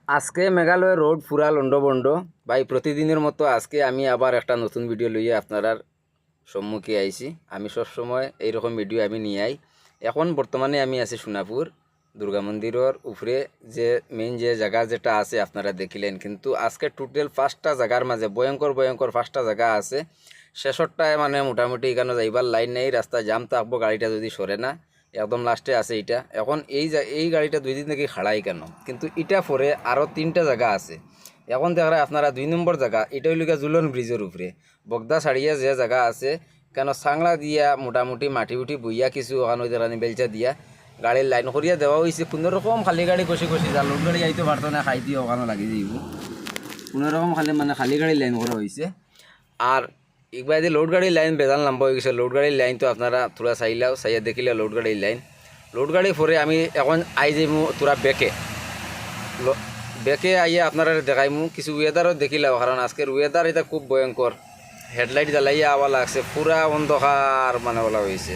আজকে মেঘালয় রোড পুরা লন্ডবন্ড ভাই। প্রতিদিনের মতো আজকে আমি আবার একটা নতুন ভিডিও লইয়ে আপনার সম্মুখে আইছি। আমি সবসময় এইরকম ভিডিও আমি নিয়ে আই। এখন বর্তমানে আমি আছি সোনাপুর দুর্গা মন্দিরের উপরে, যে মেইন যে জায়গা যেটা আছে আপনারা দেখিলেন, কিন্তু আজকে টোটাল 5টা জায়গার মাঝে ভয়ঙ্কর 5টা জায়গা আছে। শেষরটায় মানে মোটামুটি এখানে যাইবার লাইন নেই, রাস্তা জাম থাকবো গাড়িটা যদি সরে না। একদম লাস্টে আছে এটা। এখন এই গাড়িটা 2 দিন থেকে খাড়াই কেন, কিন্তু এটা পরে আরও 3টা জায়গা আছে। এখন দেখা আপনারা 2 নম্বর জায়গা, এটা হইল জুলন ব্রিজের উপরে বগদা ছাড়িয়ে যে জায়গা আছে, কেন সাংলা দিয়া মোটামুটি মাটি উঠি বইয়া কিছু ওখানে দেখানি বেলচা দিয়া গাড়ির লাইন করিয়া দেওয়া হয়েছে। কোনোরকম খালি গাড়ি কষি কষি যা লোড গাড়ি আইতে পারতো না, খাই দিয়ে ওখানে লাগি যাইব। কোনোরকম খালি গাড়ি লাইন করা হয়েছে। আর একবার যে লোড গাড়ির লাইন বেজাল লম্বা হয়ে গেছে। লোড গাড়ির লাইন তো আপনারা তোরা চাইলাও চাইয়া দেখিলে লোড গাড়ির লাইন। লোড গাড়ি পরে আমি এখন আই যাইমু তোরা বেকে আইয়া আপনারা দেখাইমু কিছু ওয়েদারও দেখিলাও, কারণ আজকের ওয়েদার এটা খুব ভয়ঙ্কর। হেডলাইট জ্বালাইয়া আওয়া লাগছে, পুরা অন্ধকার মানে বলা হয়েছে।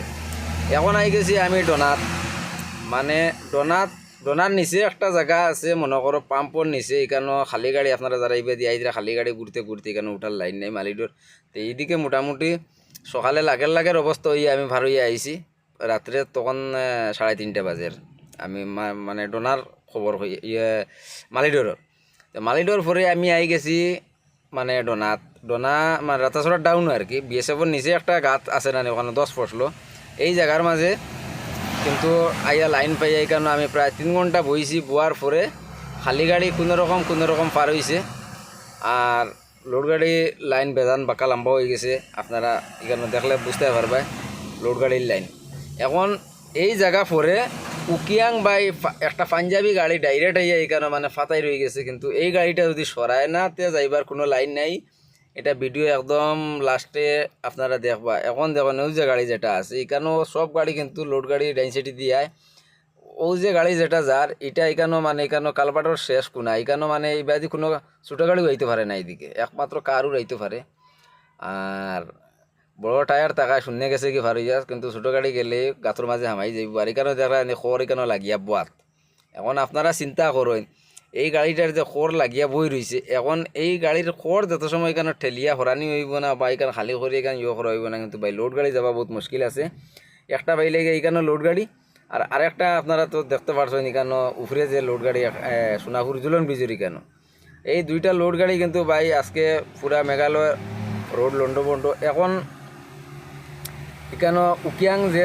এখন আই গেছি আমি ডোনাত, মানে ডোনার নিচে একটা জায়গা আছে, মনে করো পাম্পর নিচে। এখানে খালি গাড়ি আপনারা যারা ইবে দিয়ে আইরা খালি গাড়ি ঘুরতে ঘুরতে এখানে উঠার লাইন নেই মালিডোর। তো এইদিকে মোটামুটি সকালে লাগের অবস্থা হইয়া আমি ভার হইয়া আইছি। রাত্রে তখন 3:30 বাজের আমি মানে ডোনার খবর মালিডোরের। তো মালিডোর পরে আমি আই গেছি মানে ডোনা মানে রাতাছড়ার ডাউন আর কি। বিএসএফের নিচে একটা গাত আছে না, ওখানে 10 ফসলো এই জায়গার মাঝে। কিন্তু আইয়া লাইন পাইয়া এই কারণে আমি প্রায় 3 ঘন্টা বইছি। বোয়ার পরে খালি গাড়ি কোনোরকম পার হয়েছে। আর লোড গাড়ি লাইন বেজান বাঁকা লম্বা হয়ে গেছে, আপনারা এখানে দেখলে বুঝতে পারবে লোড গাড়ির লাইন। এখন এই জায়গা পরে উকিয়াং বাই একটা পাঞ্জাবি গাড়ি ডাইরেক্ট আইয়া এখানে মানে ফাতাই রয়ে গেছে। কিন্তু এই গাড়িটা যদি সরায় না তে যাইবার কোনো লাইন নাই। এটা ভিডিও একদম লাস্টে আপনারা দেখবা। এখন দেখুন ওই যে গাড়ি যেটা আছে এখানেও সব গাড়ি কিন্তু লোড গাড়ি ডেন্সিটি দিয়ে ওই যে গাড়ি যেটা যার এটা এখানেও মানে এখানেও কালপাটর শেষ কোনা এখানেও মানে এই বাদি কোনো ছোটো গাড়িও আইতে পারে না, এইদিকে একমাত্র কারও আইতে পারে। আর বড় টায়ার টাকায় শূন্য গেছে কি ভালো যাস, কিন্তু ছোটো গাড়ি গেলে গাঁতর মাঝে হামাই যাইব। আর এখানেও দেখা খড় এখানেও লাগিয়া বাত। এখন আপনারা চিন্তা করেন এই গাড়িটার যে খড় লাগিয়া বই রয়েছে, এখন এই গাড়ির খড় যত সময় এখানে ঠেলিয়া হরানি হইব না বা এখানে খালি করে এখানে করা হইব না। কিন্তু ভাই লোড গাড়ি যাওয়া বহুত মুশকিল আছে। একটা বাইলে এইখানে লোড গাড়ি, আর আরেকটা আপনারা তো দেখতে পারছেন এখানে উপরে যে লোড গাড়ি সোনাপুর জুলন ব্রিজের এখানে। এই 2টা লোড গাড়ি কিন্তু ভাই আজকে পুরা মেঘালয় রোড লন্ডবন্ড। এখন এখানে উকিয়াং যে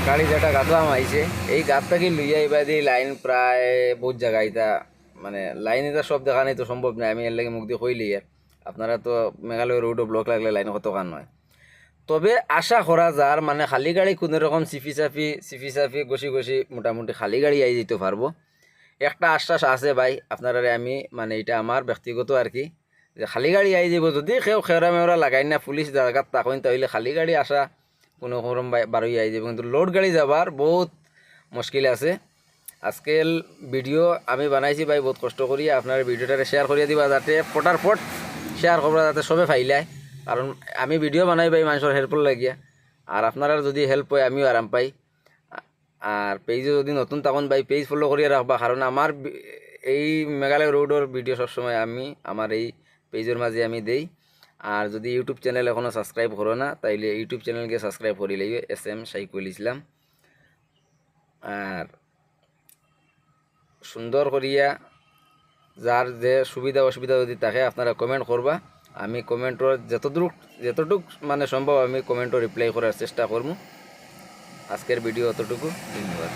গাড়ি যেটা গাঁতলাম আইছে, এই গাঁতটাকে লইয়া এবার দিয়ে লাইন প্রায় বহুত জায়গায় এটা মানে লাইন এটা সব দেখা নেই তো সম্ভব নয়। আমি এর লাগে মুখ দিয়ে কইলি আর আপনারা তো মেঘালয় রোডও ব্লক লাগলে লাইন কত কান নয়। তবে আশা করা যার মানে খালি গাড়ি কোনো রকম সিফি সাফি গসি মোটামুটি খালি গাড়ি আই যেতে পারবো, একটা আশ্বাস আছে ভাই আপনারা। আমি মানে এটা আমার ব্যক্তিগত আর কি, যে খালি গাড়ি আই যাব। যদি কেউ খেওরা মেওরা লাগাই না পুলিশ জায়গাত তাকইন, তাহলে খালি গাড়ি আসা কোনো রকম বারোই আই যাব। কিন্তু লোড গাড়ি যাবার বহুত মুশকিল আছে। আজকাল ভিডিও আমি বানাইছি ভাই বহুত কষ্ট করি। আপনার ভিডিওটা শেয়ার করিয়া দিবা যাতে ফটাফট শেয়ার করবা, যাতে সবে ফাইলায়। কারণ আমি ভিডিও বানাই ভাই মানুষের হেল্পর লাগিয়া, আর আপনারা যদি হেল্প হয় আমিও আরাম পাই। আর পেজে যদি নতুন তখন ভাই পেজ ফলো করিয়া রাখবা, কারণ আমার এই মেঘালয় রোডের ভিডিও সবসময় আমি আমার এই পেজের মাঝে আমি দেই। আর যদি ইউটিউব চ্যানেল এখনও সাবস্ক্রাইব করো না, তাইলে ইউটিউব চ্যানেলকে সাবস্ক্রাইব করি লইবে SM সাইকুল ইসলাম। আর সুন্দর করিয়া যার যে সুবিধা অসুবিধা যদি থাকে আপনারা কমেন্ট করবা। আমি কমেন্টর যতটুক মানে সম্ভব আমি কমেন্টও রিপ্লাই করার চেষ্টা করবো। আজকের ভিডিও অতটুকু, ধন্যবাদ।